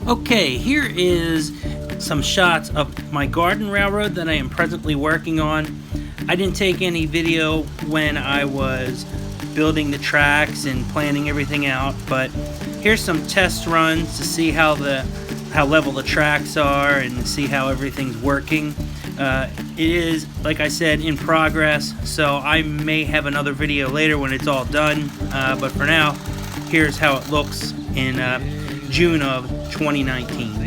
Okay, here is some shots of my garden railroad that I am presently working on. I didn't take any video when I was building the tracks and planning everything out, but here's some test runs to see how level the tracks are and to see how everything's working. It is, like I said, in progress, so I may have another video later when it's all done, but for now, here's how it looks in June of 2019.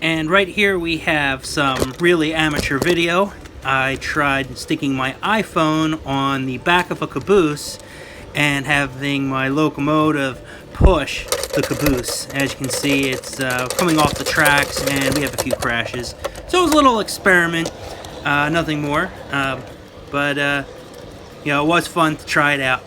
And right here we have some really amateur video. I tried sticking my iPhone on the back of a caboose and having my locomotive push the caboose. As you can see, it's coming off the tracks and we have a few crashes. So it was a little experiment, nothing more. But you know, it was fun to try it out.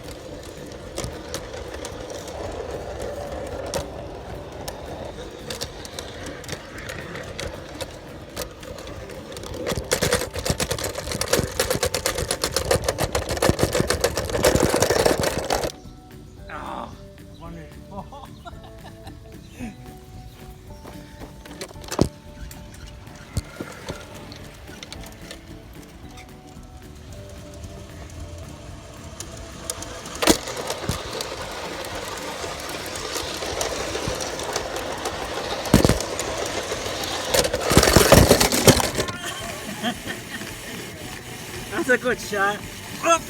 That's a good shot. Up.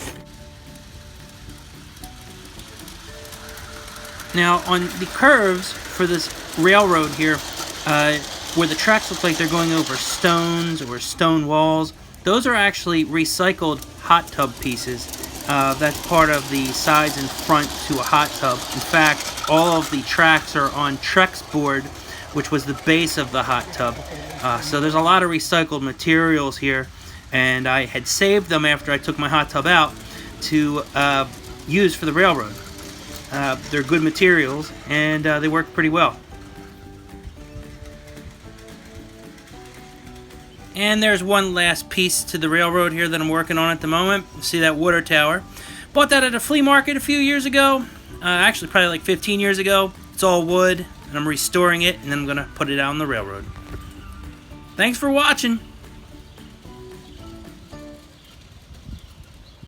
Now on the curves for this railroad here, where the tracks look like they're going over stones or stone walls, those are actually recycled hot tub pieces. That's part of the sides and front to a hot tub. In fact, all of the tracks are on Trex board, which was the base of the hot tub. So there's a lot of recycled materials here, and I had saved them after I took my hot tub out to use for the railroad. They're good materials, and they work pretty well. And there's one last piece to the railroad here that I'm working on at the moment. You see that water tower? Bought that at a flea market a few years ago. Actually, probably like 15 years ago. It's all wood, and I'm restoring it, and then I'm going to put it out on the railroad. Thanks for watching.